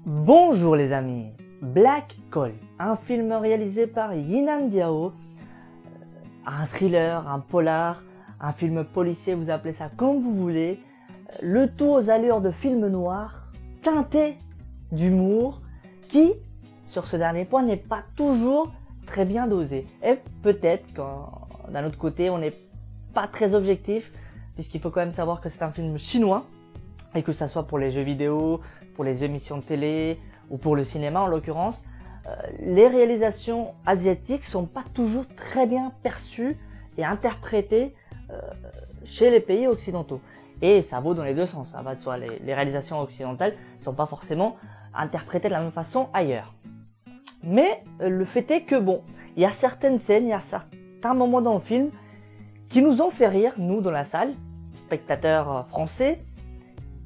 Bonjour les amis, Black Call, un film réalisé par Yinan Diao, un thriller, un polar, un film policier, vous appelez ça comme vous voulez, le tout aux allures de film noir, teinté d'humour, qui, sur ce dernier point, n'est pas toujours très bien dosé. Et peut-être quand, d'un autre côté, on n'est pas très objectif, puisqu'il faut quand même savoir que c'est un film chinois, et que ça soit pour les jeux vidéo, pour les émissions de télé ou pour le cinéma en l'occurrence, les réalisations asiatiques sont pas toujours très bien perçues et interprétées chez les pays occidentaux. Et ça vaut dans les deux sens, ça va de soi, les réalisations occidentales ne sont pas forcément interprétées de la même façon ailleurs. Mais le fait est que bon, il y a certaines scènes, il y a certains moments dans le film qui nous ont fait rire, nous dans la salle, spectateurs français,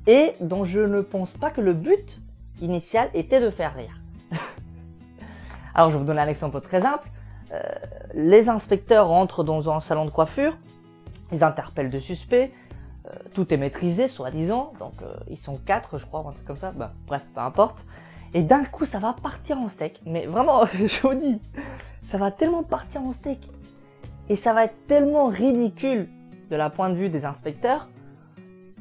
et dont je ne pense pas que le but initial était de faire rire. Alors je vais vous donner un exemple très simple. Les inspecteurs rentrent dans un salon de coiffure, ils interpellent deux suspects, tout est maîtrisé soi-disant, donc ils sont 4 je crois, un truc comme ça, bah, bref, peu importe. Et d'un coup ça va partir en steak, mais vraiment je vous dis, ça va tellement partir en steak, et ça va être tellement ridicule de la point de vue des inspecteurs,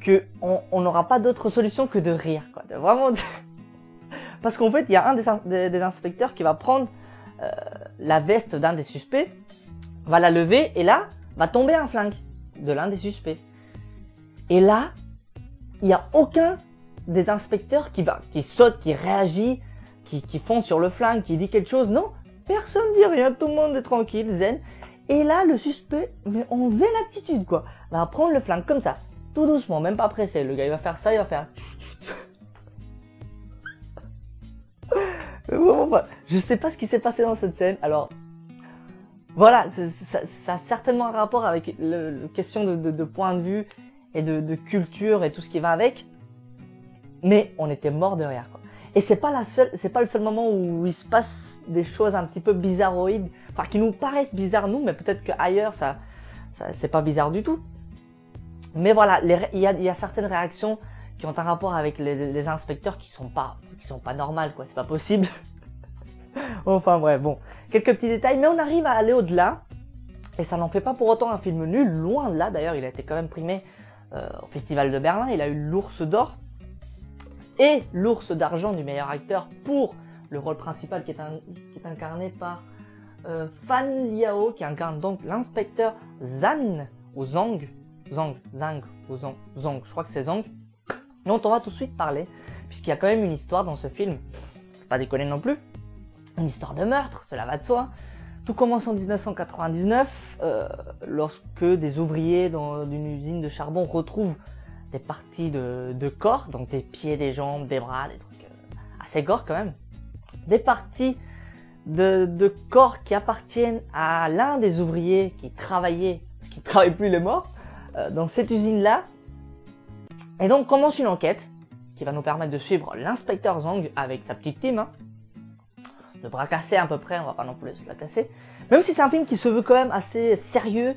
que on n'aura pas d'autre solution que de rire, quoi. De vraiment parce qu'en fait, il y a un des inspecteurs qui va prendre la veste d'un des suspects, va la lever et là, va tomber un flingue de l'un des suspects. Et là, il n'y a aucun des inspecteurs qui saute, qui réagit, qui fonce sur le flingue, qui dit quelque chose. Non, personne ne dit rien, tout le monde est tranquille, zen. Et là, le suspect, mais en zen attitude, quoi, va prendre le flingue comme ça. Tout doucement, même pas pressé. Le gars, il va faire ça, il va faire... Je sais pas ce qui s'est passé dans cette scène. Alors, voilà, ça a certainement un rapport avec la question de point de vue et de culture et tout ce qui va avec. Mais on était mort de rire, quoi. Et c'est pas le seul moment où il se passe des choses un petit peu bizarroïdes. Enfin, qui nous paraissent bizarres, nous, mais peut-être qu'ailleurs, c'est pas bizarre du tout. Mais voilà, il y a certaines réactions qui ont un rapport avec les inspecteurs qui sont pas normales, quoi, c'est pas possible. Enfin bref, bon, quelques petits détails, mais on arrive à aller au-delà, et ça n'en fait pas pour autant un film nul, loin de là. D'ailleurs, il a été quand même primé au Festival de Berlin, il a eu l'Ours d'Or et l'Ours d'Argent du meilleur acteur pour le rôle principal qui est incarné par Fan Liao, qui incarne donc l'inspecteur Zhang, ou Zhang, je crois que c'est Zhang, dont on va tout de suite parler, puisqu'il y a quand même une histoire dans ce film, faut pas déconner non plus, une histoire de meurtre, cela va de soi. Tout commence en 1999, lorsque des ouvriers d'une usine de charbon retrouvent des parties de corps, donc des pieds, des jambes, des bras, des trucs assez gore quand même, des parties de corps qui appartiennent à l'un des ouvriers qui travaillait, parce qu'il ne travaille plus, il est mort, dans cette usine-là. Et donc commence une enquête qui va nous permettre de suivre l'inspecteur Zhang avec sa petite team, de bras cassés à peu près, on va pas non plus se la casser. Même si c'est un film qui se veut quand même assez sérieux,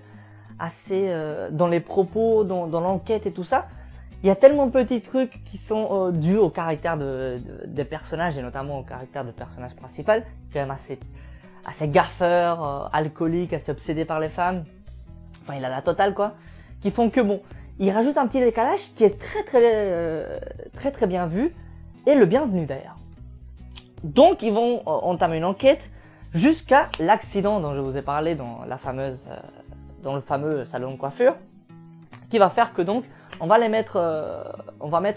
assez dans les propos, dans l'enquête et tout ça, il y a tellement de petits trucs qui sont dus au caractère des personnages, et notamment au caractère du personnage principal, quand même assez gaffeur, alcoolique, assez obsédé par les femmes. Enfin, il a la totale, quoi. Qui font que bon, il rajoute un petit décalage qui est très bien vu, et le bienvenu d'ailleurs. Donc ils vont entamer une enquête jusqu'à l'accident dont je vous ai parlé dans le fameux salon de coiffure, qui va faire que donc on va mettre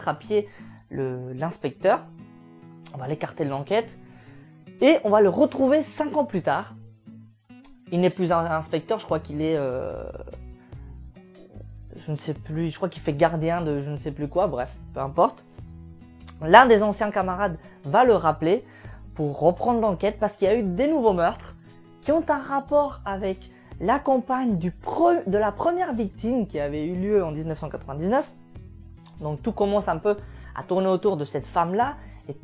à pied l'inspecteur, on va l'écarter de l'enquête, et on va le retrouver 5 ans plus tard. Il n'est plus un inspecteur, je crois qu'il est je ne sais plus, je crois qu'il fait gardien de je ne sais plus quoi, bref, peu importe. L'un des anciens camarades va le rappeler pour reprendre l'enquête parce qu'il y a eu des nouveaux meurtres qui ont un rapport avec la compagne de la première victime qui avait eu lieu en 1999. Donc tout commence un peu à tourner autour de cette femme-là, et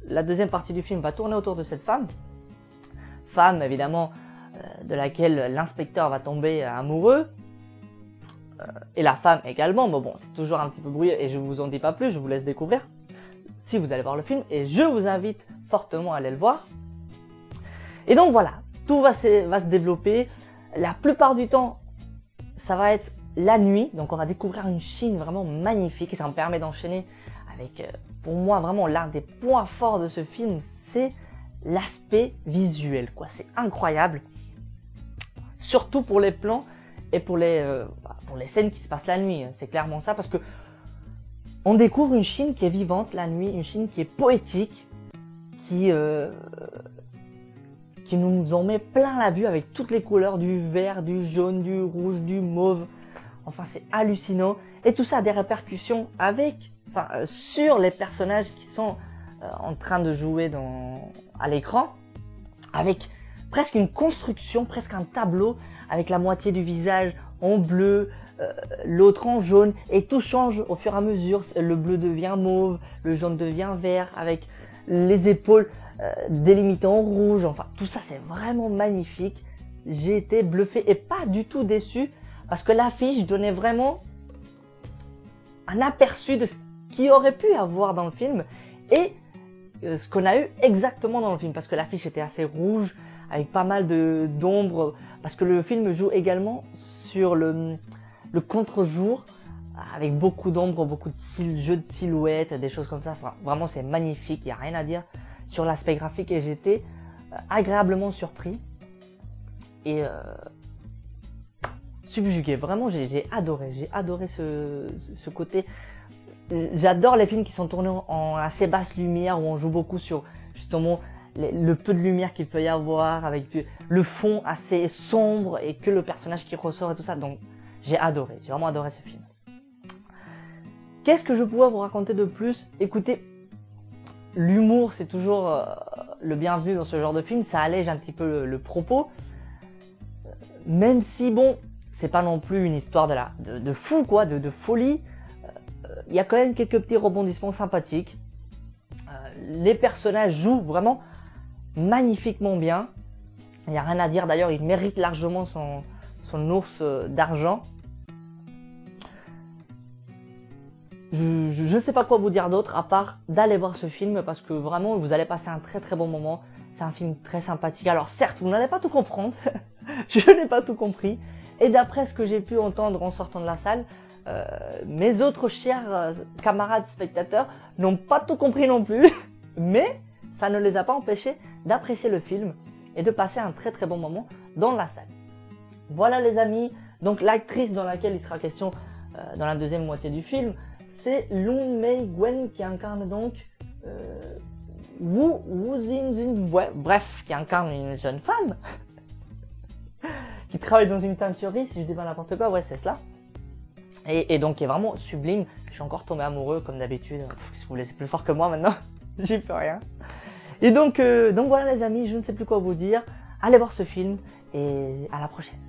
la deuxième partie du film va tourner autour de cette femme. Femme évidemment de laquelle l'inspecteur va tomber amoureux. Et la femme également, mais bon, c'est toujours un petit peu brouillé et je vous en dis pas plus, je vous laisse découvrir. si vous allez voir le film, et je vous invite fortement à aller le voir. Et donc voilà, tout va se développer. La plupart du temps, ça va être la nuit, donc on va découvrir une Chine vraiment magnifique, et ça me permet d'enchaîner avec, pour moi, vraiment l'un des points forts de ce film, c'est l'aspect visuel, quoi. C'est incroyable, surtout pour les plans et pour les scènes qui se passent la nuit, c'est clairement ça, parce que on découvre une Chine qui est vivante la nuit, une Chine qui est poétique, qui nous en met plein la vue avec toutes les couleurs du vert, du jaune, du rouge, du mauve. Enfin, c'est hallucinant. Et tout ça a des répercussions sur les personnages qui sont en train de jouer à l'écran, avec presque une construction, presque un tableau, avec la moitié du visage en bleu, l'autre en jaune, et tout change au fur et à mesure. Le bleu devient mauve, le jaune devient vert, avec les épaules délimitées en rouge. Enfin, tout ça, c'est vraiment magnifique. J'ai été bluffé et pas du tout déçu, parce que l'affiche donnait vraiment un aperçu de ce qu'il aurait pu avoir dans le film et ce qu'on a eu exactement dans le film, parce que l'affiche était assez rouge avec pas mal d'ombres, parce que le film joue également sur le contre-jour avec beaucoup d'ombres, beaucoup de jeux de silhouettes, des choses comme ça. Enfin, vraiment, c'est magnifique, il n'y a rien à dire sur l'aspect graphique, et j'étais agréablement surpris et subjugué. Vraiment, j'ai adoré ce côté. J'adore les films qui sont tournés en assez basse lumière, où on joue beaucoup sur justement le peu de lumière qu'il peut y avoir, avec le fond assez sombre et que le personnage qui ressort et tout ça. Donc j'ai vraiment adoré ce film. Qu'est-ce que je pourrais vous raconter de plus? Écoutez, l'humour, c'est toujours le bienvenu dans ce genre de film, ça allège un petit peu le propos, même si bon, c'est pas non plus une histoire de fou, quoi, de folie. Il y a quand même quelques petits rebondissements sympathiques. Les personnages jouent vraiment magnifiquement bien. Il n'y a rien à dire, d'ailleurs, il mérite largement son ours d'argent. Je ne sais pas quoi vous dire d'autre, à part d'aller voir ce film, parce que vraiment, vous allez passer un très très bon moment. C'est un film très sympathique. Alors certes, vous n'allez pas tout comprendre. Je n'ai pas tout compris. Et d'après ce que j'ai pu entendre en sortant de la salle, mes autres chers camarades spectateurs n'ont pas tout compris non plus, mais ça ne les a pas empêchés d'apprécier le film et de passer un très très bon moment dans la salle. Voilà les amis, donc l'actrice dans laquelle il sera question dans la deuxième moitié du film, c'est Long Mei-Gwen, qui incarne donc Wu Xinjin, bref, qui incarne une jeune femme qui travaille dans une teinturerie, si je dis pas n'importe quoi, ouais c'est cela. Et donc qui est vraiment sublime. Je suis encore tombé amoureux comme d'habitude. Si vous voulez, c'est plus fort que moi maintenant. J'y peux rien. Et donc voilà les amis, je ne sais plus quoi vous dire. Allez voir ce film et à la prochaine.